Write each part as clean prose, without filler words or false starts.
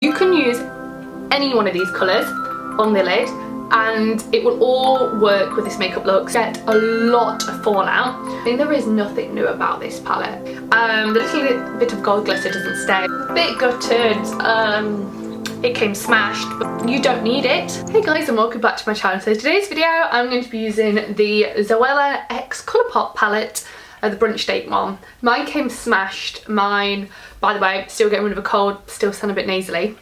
You can use any one of these colours on the lid and it will all work with this makeup look. Get a lot of fallout. I think there is nothing new about this palette. The little bit of gold glitter doesn't stay. A bit gutted. It came smashed, but you don't need it. Hey guys, and welcome back to my channel. So today's video I'm going to be using the Zoella X Colourpop palette, the brunch date one. Mine came smashed. Mine, by the way, still getting rid of a cold, still sound a bit nasally.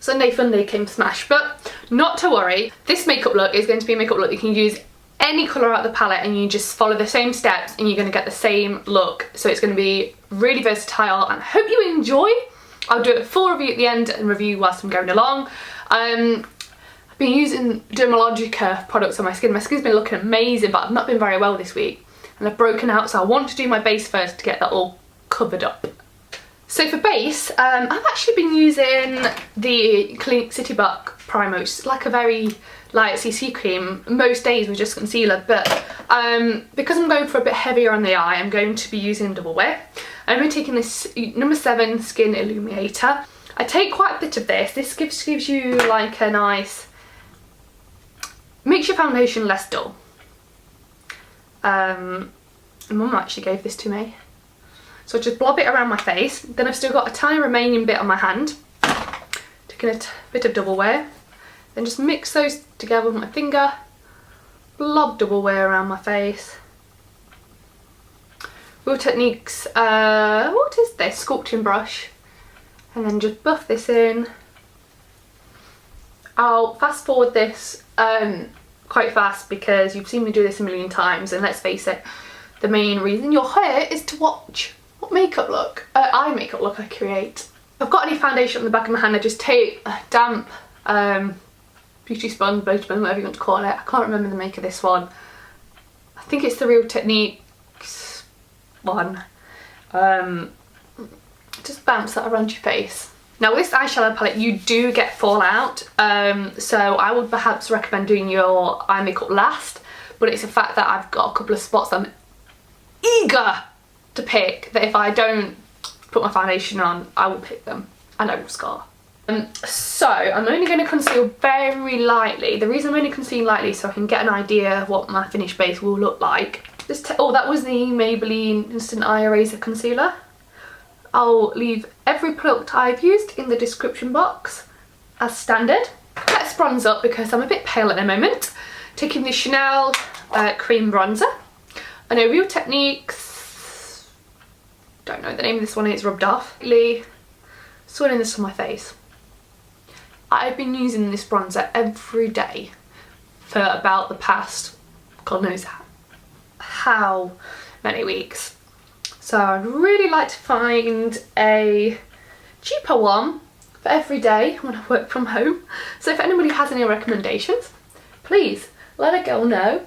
Sunday Funday came smashed, but not to worry. This makeup look is going to be a makeup look you can use any colour out of the palette and you just follow the same steps and you're going to get the same look. So it's going to be really versatile and I hope you enjoy. I'll do a full review at the end and review whilst I'm going along. I've been using Dermalogica products on my skin. My skin's been looking amazing, but I've not been very well this week. And I've broken out, so I want to do my base first to get that all covered up. So for base, I've actually been using the Clinique City Buck Primer, which is like a very light CC cream. Most days with just concealer, but because I'm going for a bit heavier on the eye, I'm going to be using Double Wear. I'm going to be taking this number 7 Skin Illuminator. I take quite a bit of this. This gives you like a nice, makes your foundation less dull. Mum actually gave this to me. So I just blob it around my face. Then I've still got a tiny remaining bit on my hand. Taking a bit of Double Wear. Then just mix those together with my finger. Blob Double Wear around my face. Real Techniques, what is this? Sculpting brush. And then just buff this in. I'll fast forward this quite fast because you've seen me do this a million times, and let's face it, the main reason you're here is to watch what makeup look, eye makeup look I create. If I've got any foundation on the back of my hand, I just take a damp beauty sponge, beauty sponge, whatever you want to call it. I can't remember the make of this one. I think it's the Real Techniques one. Just bounce that around your face. Now with this eyeshadow palette you do get fallout, so I would perhaps recommend doing your eye makeup last, but it's a fact that I've got a couple of spots I'm eager to pick, that if I don't put my foundation on I will pick them and I will scar. So I'm only going to conceal very lightly. The reason I'm only concealing lightly so I can get an idea of what my finished base will look like. Oh, that was the Maybelline Instant Eye Eraser Concealer. I'll leave every product I've used in the description box as standard. Let's bronze up because I'm a bit pale at the moment. Taking the Chanel cream bronzer. I know Real Techniques, don't know the name of this one, it's rubbed off. Swirling this on my face. I've been using this bronzer every day for about the past, God knows how many weeks. So I'd really like to find a cheaper one for every day when I work from home. So if anybody has any recommendations, please let a girl know.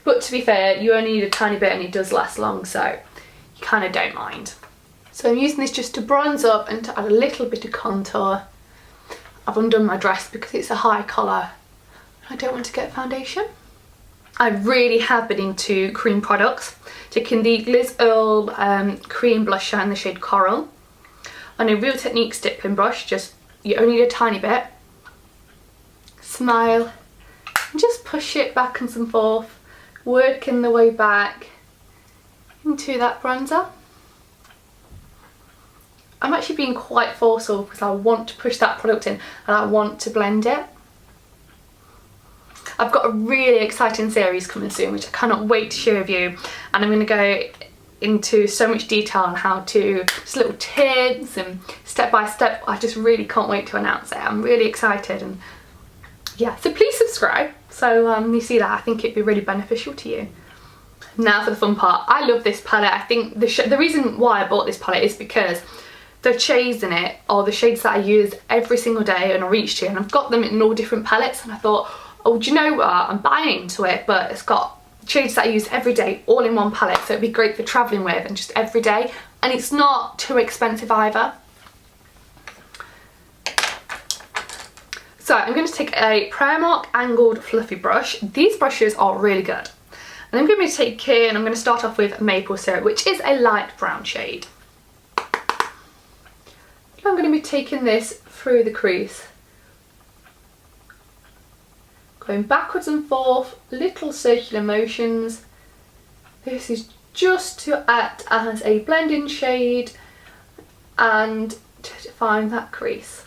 But to be fair, you only need a tiny bit and it does last long, so you kind of don't mind. So I'm using this just to bronze up and to add a little bit of contour. I've undone my dress because it's a high collar. I don't want to get foundation. I really have been into cream products. Taking the Gliz Earl cream blusher in the shade Coral. On a Real Techniques stippling brush, just you only need a tiny bit. Smile and just push it back and forth, working the way back into that bronzer. I'm actually being quite forceful because I want to push that product in and I want to blend it. I've got a really exciting series coming soon which I cannot wait to share with you, and I'm going to go into so much detail on how to, just little tips and step by step. I just really can't wait to announce it. I'm really excited, and yeah, so please subscribe so you see that. I think it'd be really beneficial to you. Now for the fun part. I love this palette. I think the reason why I bought this palette is because the shades in it are the shades that I use every single day and I reach to, and I've got them in all different palettes, and I thought, oh, do you know what, I'm buying into it, but it's got shades that I use every day all in one palette, so it'd be great for travelling with and just every day, and it's not too expensive either. So I'm going to take a Primark angled fluffy brush. These brushes are really good, and I'm going to take in, I'm going to start off with Maple Syrup, which is a light brown shade. I'm going to be taking this through the crease. Going backwards and forth, little circular motions. This is just to act as a blending shade and to define that crease.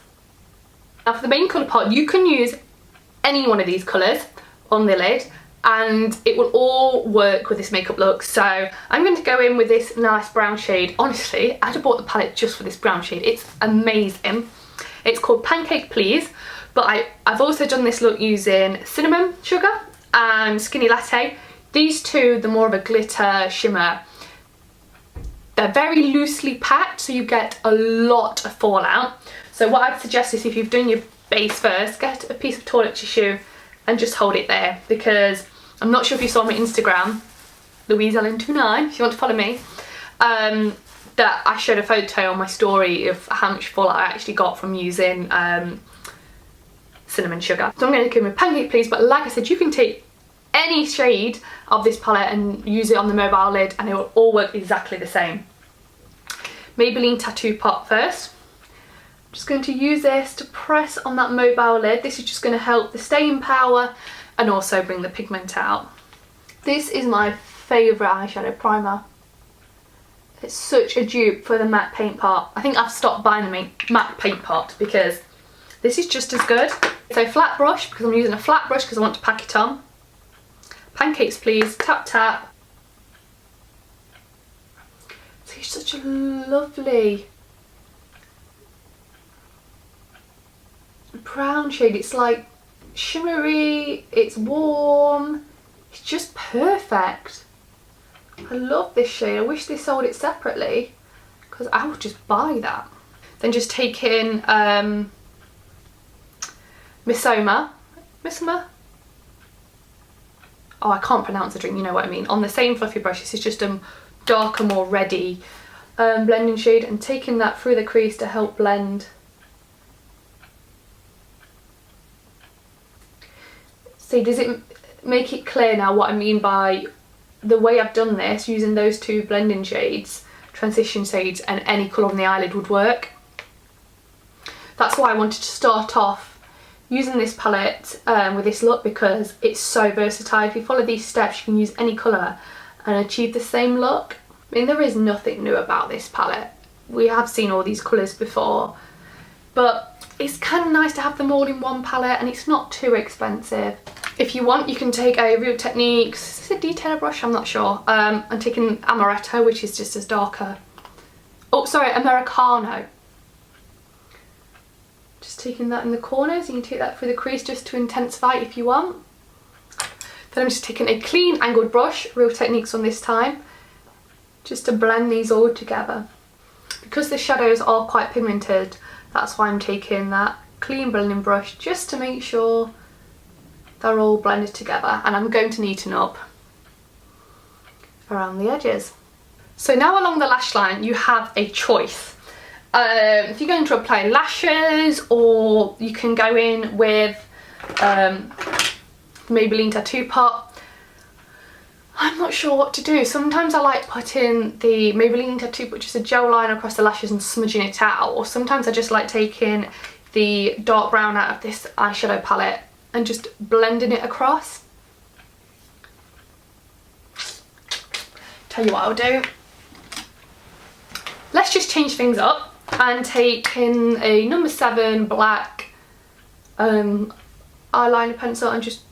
Now for the main colour pot, you can use any one of these colours on the lid and it will all work with this makeup look. So I'm going to go in with this nice brown shade. Honestly, I'd have bought the palette just for this brown shade. It's amazing. It's called Pancake Please, but I've also done this look using cinnamon sugar and skinny latte. These two, the more of a glitter shimmer, they're very loosely packed, so you get a lot of fallout. So what I'd suggest is if you've done your base first, get a piece of toilet tissue and just hold it there, because I'm not sure if you saw my Instagram, Louise Ellen29, if you want to follow me, that I showed a photo on my story of how much fallout I actually got from using cinnamon sugar. So I'm going to give it Pancake Please, but like I said, you can take any shade of this palette and use it on the mobile lid and it will all work exactly the same. Maybelline Tattoo Pot first. I'm just going to use this to press on that mobile lid. This is just going to help the staying power and also bring the pigment out. This is my favourite eyeshadow primer. It's such a dupe for the matte paint pot. I think I've stopped buying the matte paint pot because this is just as good. So flat brush, because I'm using a flat brush because I want to pack it on. Pancakes Please, tap tap. It's such a lovely brown shade. It's like shimmery, it's warm, it's just perfect. I love this shade. I wish they sold it separately because I would just buy that. Then just take in Missoma. Oh, I can't pronounce the drink, you know what I mean. On the same fluffy brush, this is just a darker, more ready blending shade, and taking that through the crease to help blend. See, does it make it clear now what I mean by the way I've done this, using those two blending shades, transition shades, and any colour on the eyelid would work? That's why I wanted to start off using this palette with this look, because it's so versatile. If you follow these steps, you can use any colour and achieve the same look. I mean, there is nothing new about this palette. We have seen all these colours before, but it's kind of nice to have them all in one palette and it's not too expensive. If you want, you can take a Real Techniques, is it a detailer brush? I'm not sure. I'm taking Amaretto, which is just as darker. Oh, sorry, Americano. Just taking that in the corners. You can take that through the crease just to intensify if you want. Then I'm just taking a clean angled brush, Real Techniques on this time, just to blend these all together. Because the shadows are quite pigmented, that's why I'm taking that clean blending brush just to make sure they're all blended together, and I'm going to neaten up around the edges. So now along the lash line you have a choice. If you're going to apply lashes, or you can go in with Maybelline Tattoo Pot. I'm not sure what to do. Sometimes I like putting the Maybelline Tattoo Pot, just a gel line across the lashes and smudging it out, or sometimes I just like taking the dark brown out of this eyeshadow palette and just blending it across. Tell you what I'll do. Let's just change things up and take in a number 7 black eyeliner pencil and just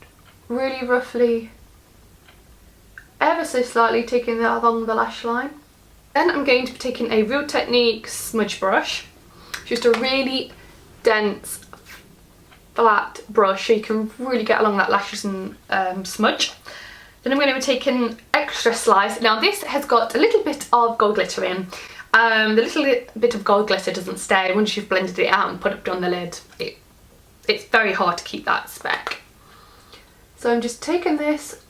really roughly, ever so slightly, taking that along the lash line. Then I'm going to be taking a Real Techniques smudge brush, just a really dense flat brush so you can really get along that lashes and smudge. Then I'm going to be taking Extra Slice. Now this has got a little bit of gold glitter in. The little bit of gold glitter doesn't stay once you've blended it out and put it on the lid. It's very hard to keep that speck. So I'm just taking this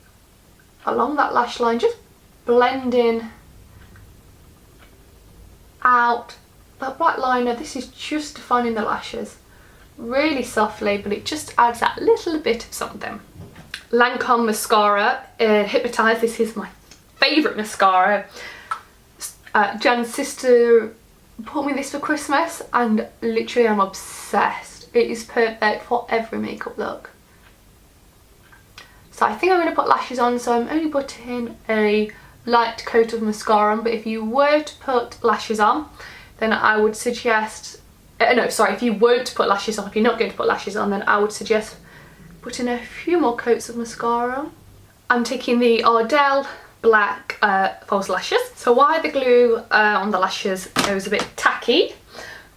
along that lash line, just blending out that black liner. This is just defining the lashes really softly, but it just adds that little bit of something. Lancome mascara, Hypnose. This is my favourite mascara. Jan's sister bought me this for Christmas and literally I'm obsessed. It is perfect for every makeup look. So I think I'm going to put lashes on, so I'm only putting a light coat of mascara on, but if you were to put lashes on, then I would suggest, no sorry, if you weren't to put lashes on, if you're not going to put lashes on, then I would suggest putting a few more coats of mascara on. I'm taking the Ardell black false lashes. So why the glue on the lashes goes a bit tacky.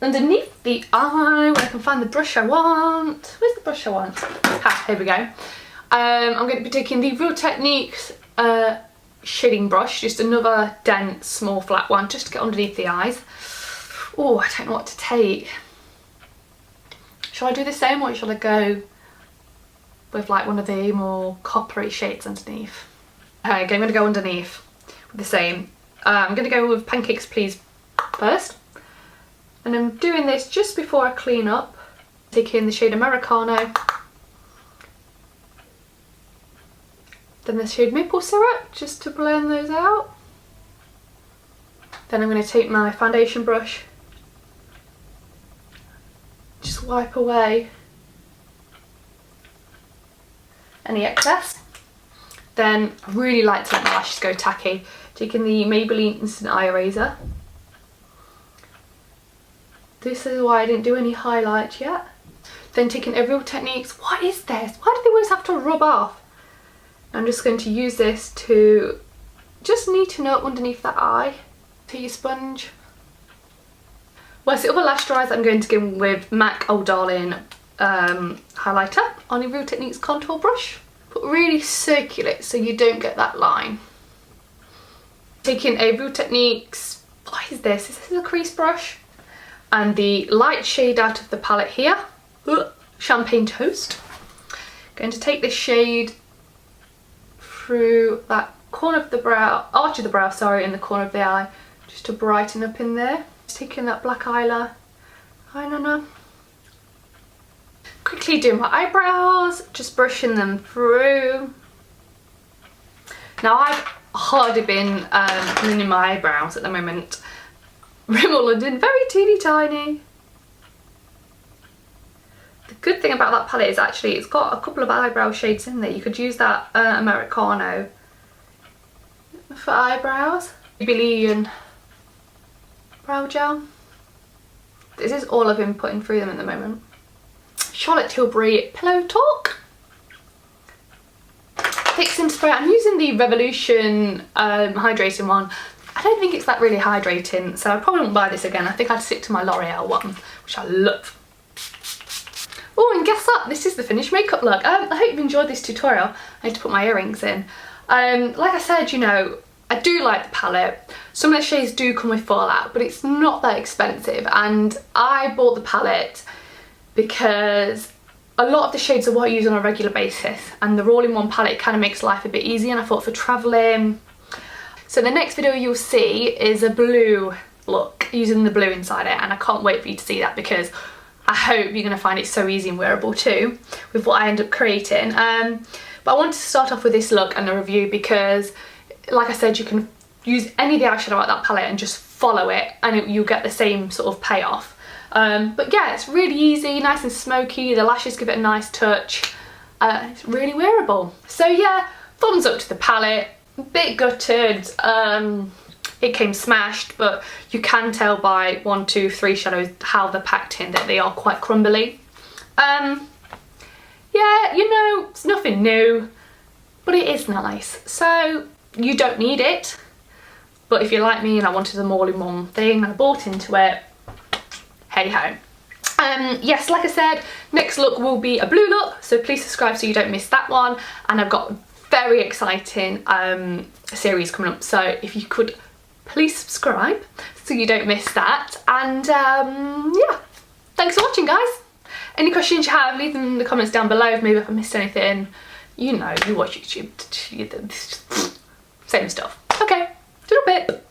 Underneath the eye, where I can find the brush I want. Where's the brush I want? Ah, here we go. I'm going to be taking the Real Techniques shading brush, just another dense, small, flat one, just to get underneath the eyes. Oh, I don't know what to take. Shall I do the same, or shall I go with like one of the more coppery shades underneath? Okay, I'm going to go underneath with the same. I'm going to go with Pancakes Please first. And I'm doing this just before I clean up. Taking the shade Americano. Then the shade Maple Syrup, just to blend those out. Then I'm going to take my foundation brush. Just wipe away any excess. Then I really like to let my lashes go tacky. Taking the Maybelline Instant Eye Eraser. This is why I didn't do any highlights yet. Then taking a Real Techniques. What is this? Why do they always have to rub off? I'm just going to use this to just neaten up underneath that eye. To your sponge. Whereas the other lash dries, I'm going to go with MAC Oh Darling highlighter on a Real Techniques contour brush. But really circulate so you don't get that line. Taking a Real Techniques, what is this? This is a crease brush. And the light shade out of the palette here, Champagne Toast. Going to take this shade through that corner of the brow, arch of the brow, sorry, in the corner of the eye, just to brighten up in there. Just taking that black eyeliner. Quickly doing my eyebrows, just brushing them through. Now I've hardly been cleaning my eyebrows at the moment. Rimmel London, very teeny tiny. The good thing about that palette is actually it's got a couple of eyebrow shades in there. You could use that Americano for eyebrows. Maybelline brow gel. This is all I've been putting through them at the moment. Charlotte Tilbury Pillow Talk. Fixing spray. I'm using the Revolution hydrating one. I don't think it's that really hydrating, so I probably won't buy this again. I think I'd stick to my L'Oreal one, which I love. Oh, and guess what? This is the finished makeup look. I hope you've enjoyed this tutorial. I need to put my earrings in. Like I said, you know, I do like the palette. Some of the shades do come with fallout, but it's not that expensive. And I bought the palette because a lot of the shades are what I use on a regular basis, and the all-in-one palette kind of makes life a bit easier, and I thought for travelling. So the next video you'll see is a blue look, using the blue inside it, and I can't wait for you to see that because I hope you're going to find it so easy and wearable too with what I end up creating. But I wanted to start off with this look and a review because, like I said, you can use any of the eyeshadow out that palette and just follow it and you'll get the same sort of payoff. But yeah, it's really easy, nice and smoky, the lashes give it a nice touch, it's really wearable. So yeah, thumbs up to the palette. A bit gutted, it came smashed, but you can tell by 1, 2, 3 shadows how they're packed in that they are quite crumbly. Yeah, you know, it's nothing new, but it is nice. So you don't need it, but if you're like me and I wanted them all in one thing and I bought into it, hey ho. Yes, like I said, next look will be a blue look, so please subscribe so you don't miss that one. And I've got very exciting series coming up, so if you could please subscribe so you don't miss that. And yeah, thanks for watching, guys. Any questions you have, leave them in the comments down below. Maybe if I missed anything, you know, you watch YouTube, same stuff. Okay, do a bit.